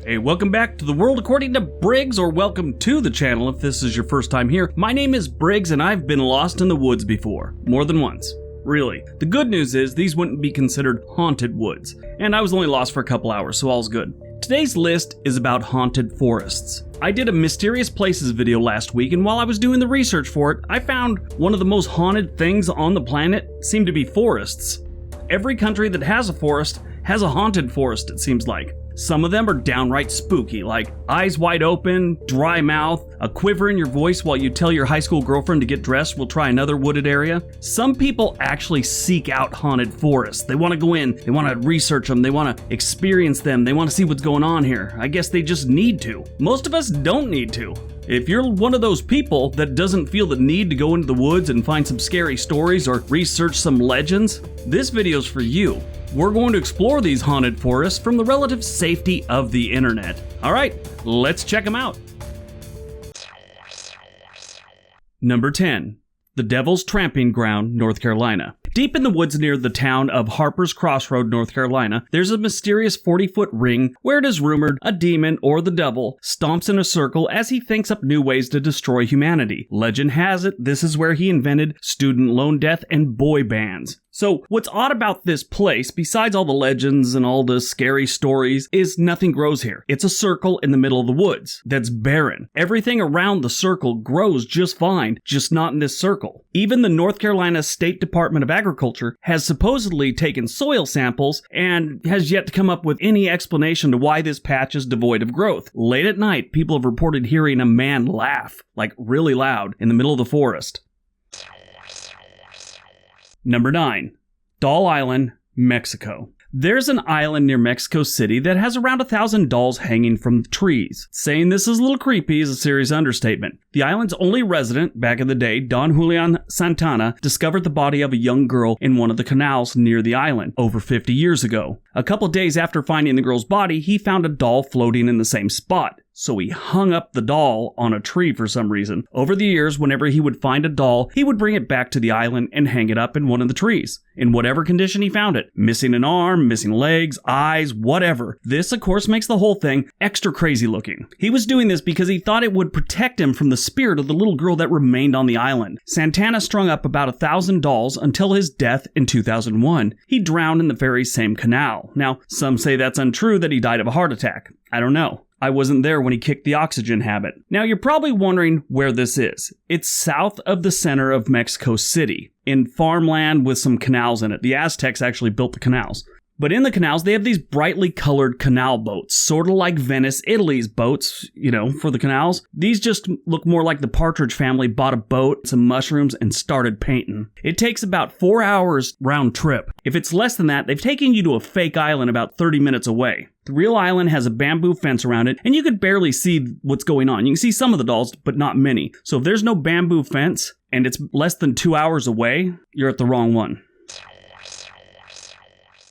Hey, welcome back to the world according to Briggs, or welcome to the channel if this is your first time here. My name is Briggs and I've been lost in the woods before. More than once. Really. The good news is these wouldn't be considered haunted woods. And I was only lost for a couple hours, so all's good. Today's list is about haunted forests. I did a Mysterious Places video last week, and while I was doing the research for it, I found one of the most haunted things on the planet seem to be forests. Every country that has a forest has a haunted forest, it seems like. Some of them are downright spooky, like eyes wide open, dry mouth, a quiver in your voice while you tell your high school girlfriend to get dressed, we'll try another wooded area. Some people actually seek out haunted forests. They want to go in, they want to research them, they want to experience them, they want to see what's going on here. I guess they just need to. Most of us don't need to. If you're one of those people that doesn't feel the need to go into the woods and find some scary stories or research some legends, this video's for you. We're going to explore these haunted forests from the relative safety of the internet. Alright, let's check them out. Number 10. The Devil's Tramping Ground, North Carolina. Deep in the woods near the town of Harper's Crossroad, North Carolina, there's a mysterious 40-foot ring where it is rumored a demon or the devil stomps in a circle as he thinks up new ways to destroy humanity. Legend has it this is where he invented student loan death and boy bands. So what's odd about this place, besides all the legends and all the scary stories, is nothing grows here. It's a circle in the middle of the woods that's barren. Everything around the circle grows just fine, just not in this circle. Even the North Carolina State Department of Agriculture has supposedly taken soil samples and has yet to come up with any explanation to why this patch is devoid of growth. Late at night, people have reported hearing a man laugh, like really loud, in the middle of the forest. Number 9. Doll Island, Mexico. There's an island near Mexico City that has around 1,000 dolls hanging from the trees. Saying this is a little creepy is a serious understatement. The island's only resident, back in the day, Don Julian Santana, discovered the body of a young girl in one of the canals near the island over 50 years ago. A couple days after finding the girl's body, he found a doll floating in the same spot. So he hung up the doll on a tree for some reason. Over the years, whenever he would find a doll, he would bring it back to the island and hang it up in one of the trees, in whatever condition he found it. Missing an arm, missing legs, eyes, whatever. This, of course, makes the whole thing extra crazy looking. He was doing this because he thought it would protect him from the spirit of the little girl that remained on the island. Santana strung up about 1,000 dolls until his death in 2001. He drowned in the very same canal. Now, some say that's untrue, that he died of a heart attack. I don't know. I wasn't there when he kicked the oxygen habit. Now, you're probably wondering where this is. It's south of the center of Mexico City, in farmland with some canals in it. The Aztecs actually built the canals. But in the canals, they have these brightly colored canal boats, sort of like Venice, Italy's boats, for the canals. These just look more like the Partridge Family bought a boat, some mushrooms, and started painting. It takes about 4 hours round trip. If it's less than that, they've taken you to a fake island about 30 minutes away. The real island has a bamboo fence around it, and you could barely see what's going on. You can see some of the dolls, but not many. So if there's no bamboo fence, and it's less than 2 hours away, you're at the wrong one.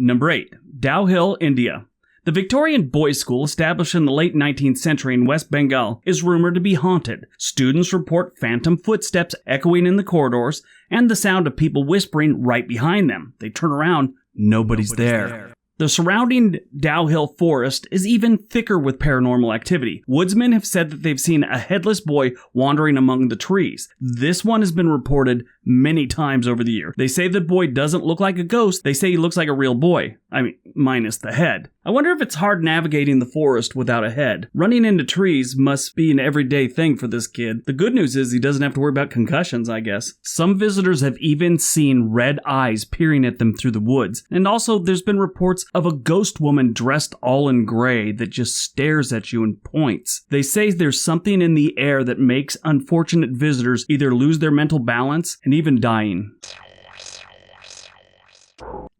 Number 8. Dow Hill, India. The Victorian boys' school, established in the late 19th century in West Bengal, is rumored to be haunted. Students report phantom footsteps echoing in the corridors and the sound of people whispering right behind them. They turn around, nobody's there. The surrounding Dow Hill Forest is even thicker with paranormal activity. Woodsmen have said that they've seen a headless boy wandering among the trees. This one has been reported many times over the year. They say the boy doesn't look like a ghost. They say he looks like a real boy. I mean, minus the head. I wonder if it's hard navigating the forest without a head. Running into trees must be an everyday thing for this kid. The good news is he doesn't have to worry about concussions, I guess. Some visitors have even seen red eyes peering at them through the woods. And also, there's been reports of a ghost woman dressed all in gray that just stares at you and points. They say there's something in the air that makes unfortunate visitors either lose their mental balance and even dying.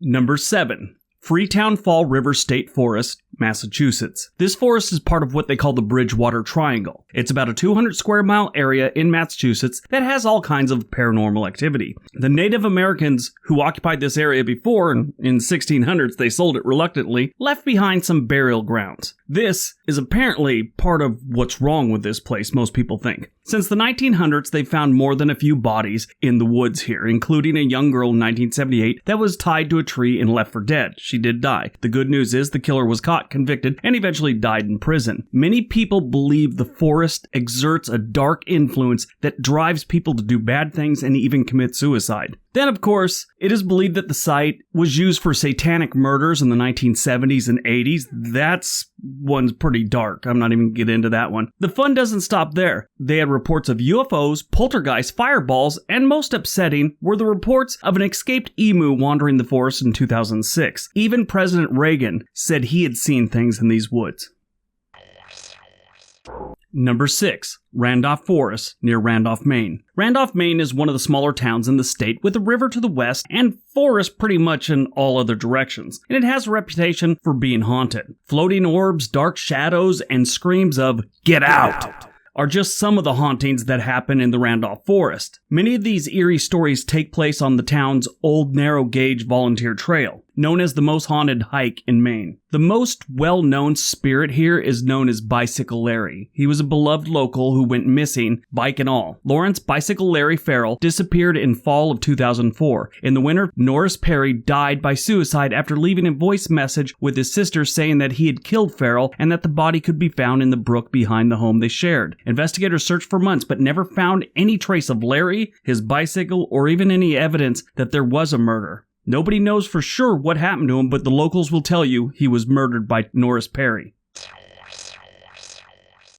Number 7. Freetown Fall River State Forest, Massachusetts. This forest is part of what they call the Bridgewater Triangle. It's about a 200 square mile area in Massachusetts that has all kinds of paranormal activity. The Native Americans who occupied this area before, in 1600s they sold it reluctantly, left behind some burial grounds. This is apparently part of what's wrong with this place, most people think. Since the 1900s, they've found more than a few bodies in the woods here, including a young girl in 1978 that was tied to a tree and left for dead. She did die. The good news is the killer was caught caught, convicted, and eventually died in prison. Many people believe the forest exerts a dark influence that drives people to do bad things and even commit suicide. Then, of course, it is believed that the site was used for satanic murders in the 1970s and 80s. That's one's pretty dark. I'm not even going to get into that one. The fun doesn't stop there. They had reports of UFOs, poltergeists, fireballs, and most upsetting were the reports of an escaped emu wandering the forest in 2006. Even President Reagan said he had seen things in these woods. Number 6. Randolph Forest, near Randolph, Maine. Randolph, Maine is one of the smaller towns in the state with a river to the west and forest pretty much in all other directions, and it has a reputation for being haunted. Floating orbs, dark shadows, and screams of "Get out!" are just some of the hauntings that happen in the Randolph Forest. Many of these eerie stories take place on the town's old narrow gauge volunteer trail, known as the most haunted hike in Maine. The most well-known spirit here is known as Bicycle Larry. He was a beloved local who went missing, bike and all. Lawrence Bicycle Larry Farrell disappeared in fall of 2004. In the winter, Norris Perry died by suicide after leaving a voice message with his sister saying that he had killed Farrell and that the body could be found in the brook behind the home they shared. Investigators searched for months but never found any trace of Larry, his bicycle, or even any evidence that there was a murder. Nobody knows for sure what happened to him, but the locals will tell you he was murdered by Norris Perry.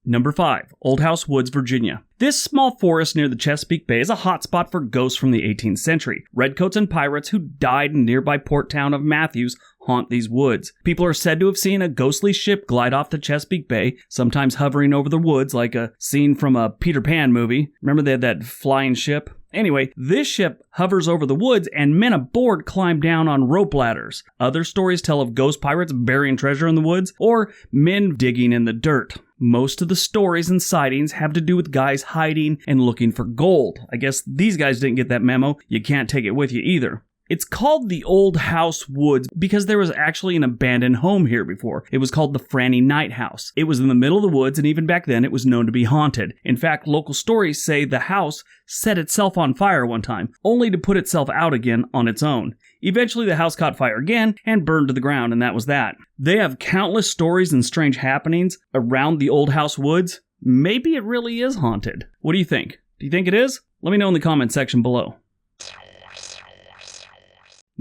Number 5. Old House Woods, Virginia. This small forest near the Chesapeake Bay is a hotspot for ghosts from the 18th century. Redcoats and pirates who died in nearby port town of Matthews haunt these woods. People are said to have seen a ghostly ship glide off the Chesapeake Bay, sometimes hovering over the woods like a scene from a Peter Pan movie. Remember they had that flying ship? Anyway, this ship hovers over the woods and men aboard climb down on rope ladders. Other stories tell of ghost pirates burying treasure in the woods or men digging in the dirt. Most of the stories and sightings have to do with guys hiding and looking for gold. I guess these guys didn't get that memo. You can't take it with you either. It's called the Old House Woods because there was actually an abandoned home here before. It was called the Franny Night House. It was in the middle of the woods, and even back then it was known to be haunted. In fact, local stories say the house set itself on fire one time, only to put itself out again on its own. Eventually the house caught fire again and burned to the ground, and that was that. They have countless stories and strange happenings around the Old House Woods. Maybe it really is haunted. What do you think? Do you think it is? Let me know in the comment section below.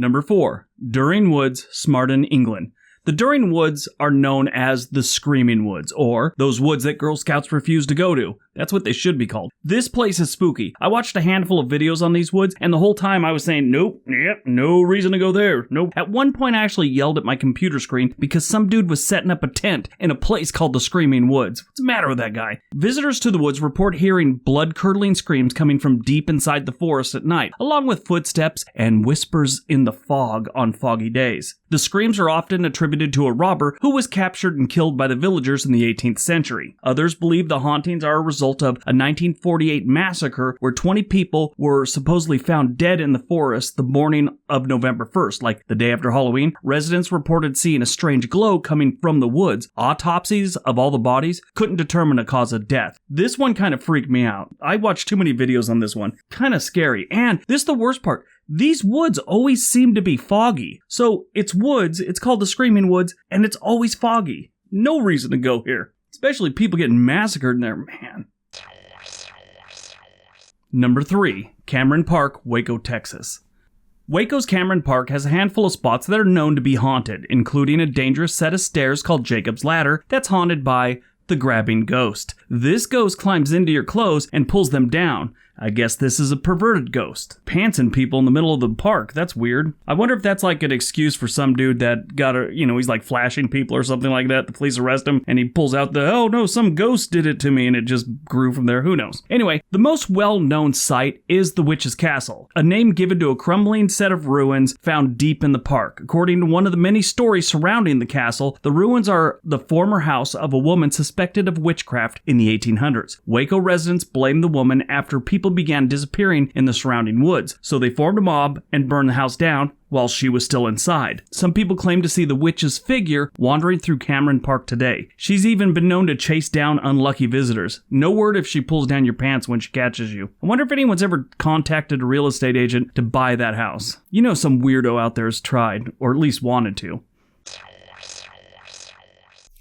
Number 4. During Woods, Smarton, England. The During Woods are known as the Screaming Woods, or those woods that Girl Scouts refuse to go to. That's what they should be called. This place is spooky. I watched a handful of videos on these woods, and the whole time I was saying, nope, no reason to go there, nope. At one point I actually yelled at my computer screen because some dude was setting up a tent in a place called the Screaming Woods. What's the matter with that guy? Visitors to the woods report hearing blood-curdling screams coming from deep inside the forest at night, along with footsteps and whispers in the fog on foggy days. The screams are often attributed to a robber who was captured and killed by the villagers in the 18th century. Others believe the hauntings are a result of a 1948 massacre where 20 people were supposedly found dead in the forest the morning of November 1st, like the day after Halloween. Residents reported seeing a strange glow coming from the woods. Autopsies of all the bodies couldn't determine a cause of death. This one kind of freaked me out. I watched too many videos on this one. Kind of scary. And this is the worst part. These woods always seem to be foggy. So it's woods, it's called the Screaming Woods, and it's always foggy. No reason to go here. Especially people getting massacred in there, man. Number 3. Cameron Park, Waco, Texas. Waco's Cameron Park has a handful of spots that are known to be haunted, including a dangerous set of stairs called Jacob's Ladder that's haunted by the Grabbing Ghost. This ghost climbs into your clothes and pulls them down. I guess this is a perverted ghost. Pantsing people in the middle of the park. That's weird. I wonder if that's like an excuse for some dude that got he's like flashing people or something like that. The police arrest him and he pulls out oh no, some ghost did it to me, and it just grew from there. Who knows? Anyway, the most well-known site is the Witch's Castle, a name given to a crumbling set of ruins found deep in the park. According to one of the many stories surrounding the castle, the ruins are the former house of a woman suspected of witchcraft in the 1800s. Waco residents blamed the woman after people began disappearing in the surrounding woods, so they formed a mob and burned the house down while she was still inside. Some people claim to see the witch's figure wandering through Cameron Park today. She's even been known to chase down unlucky visitors. No word if she pulls down your pants when she catches you. I wonder if anyone's ever contacted a real estate agent to buy that house. You know some weirdo out there has tried, or at least wanted to.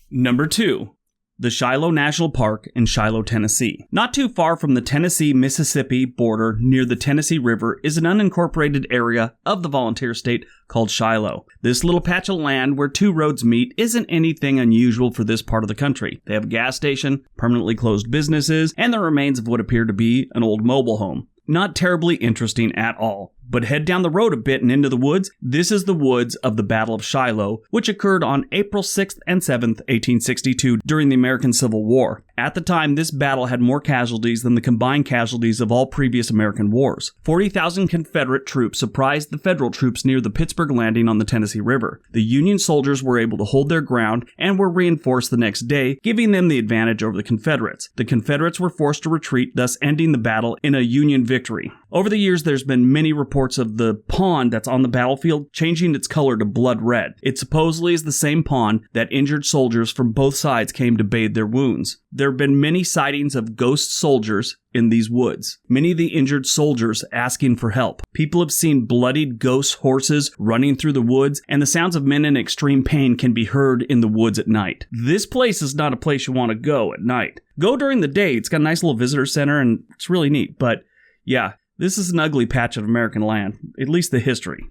Number 2. The Shiloh National Park in Shiloh, Tennessee. Not too far from the Tennessee-Mississippi border near the Tennessee River is an unincorporated area of the volunteer state called Shiloh. This little patch of land where two roads meet isn't anything unusual for this part of the country. They have a gas station, permanently closed businesses, and the remains of what appear to be an old mobile home. Not terribly interesting at all. But head down the road a bit and into the woods. This is the woods of the Battle of Shiloh, which occurred on April 6th and 7th, 1862, during the American Civil War. At the time, this battle had more casualties than the combined casualties of all previous American wars. 40,000 Confederate troops surprised the Federal troops near the Pittsburgh Landing on the Tennessee River. The Union soldiers were able to hold their ground and were reinforced the next day, giving them the advantage over the Confederates. The Confederates were forced to retreat, thus ending the battle in a Union victory. Over the years, there's been many reports of the pond that's on the battlefield changing its color to blood red. It supposedly is the same pond that injured soldiers from both sides came to bathe their wounds. There have been many sightings of ghost soldiers in these woods. Many of the injured soldiers asking for help. People have seen bloodied ghost horses running through the woods, and the sounds of men in extreme pain can be heard in the woods at night. This place is not a place you want to go at night. Go during the day. It's got a nice little visitor center, and it's really neat. But yeah, this is an ugly patch of American land, at least the history.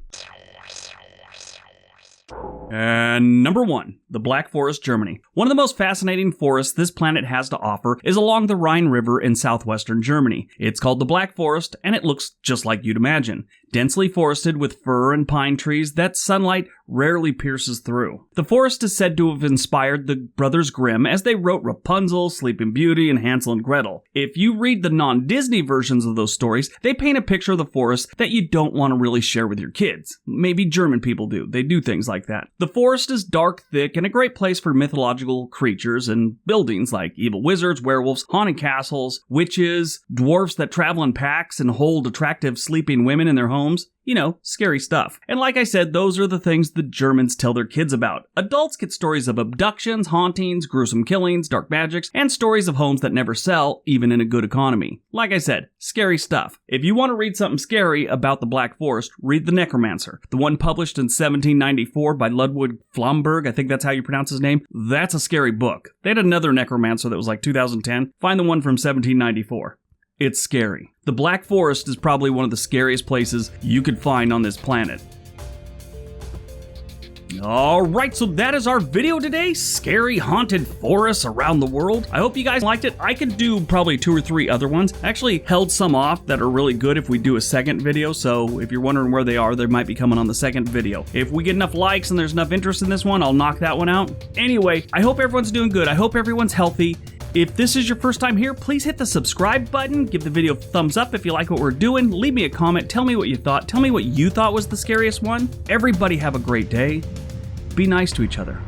And number 1, the Black Forest, Germany. One of the most fascinating forests this planet has to offer is along the Rhine River in southwestern Germany. It's called the Black Forest, and it looks just like you'd imagine. Densely forested with fir and pine trees that sunlight rarely pierces through. The forest is said to have inspired the Brothers Grimm as they wrote Rapunzel, Sleeping Beauty, and Hansel and Gretel. If you read the non-Disney versions of those stories, they paint a picture of the forest that you don't want to really share with your kids. Maybe German people do. They do things like that. The forest is dark, thick, and a great place for mythological creatures and buildings like evil wizards, werewolves, haunted castles, witches, dwarfs that travel in packs and hold attractive sleeping women in their homes. You know, scary stuff. And like I said, those are the things the Germans tell their kids about. Adults get stories of abductions, hauntings, gruesome killings, dark magics, and stories of homes that never sell, even in a good economy. Like I said, scary stuff. If you want to read something scary about the Black Forest, read The Necromancer. The one published in 1794 by Ludwig Flamberg, I think that's how you pronounce his name. That's a scary book. They had another Necromancer that was like 2010. Find the one from 1794. It's scary. The Black Forest is probably one of the scariest places you could find on this planet. Alright, so that is our video today. Scary haunted forests around the world. I hope you guys liked it. I could do probably 2 or 3 other ones. I actually held some off that are really good if we do a second video, so if you're wondering where they are, they might be coming on the second video. If we get enough likes and there's enough interest in this one, I'll knock that one out. Anyway, I hope everyone's doing good. I hope everyone's healthy. If this is your first time here, please hit the subscribe button, give the video a thumbs up if you like what we're doing, leave me a comment, tell me what you thought, tell me what you thought was the scariest one. Everybody have a great day. Be nice to each other.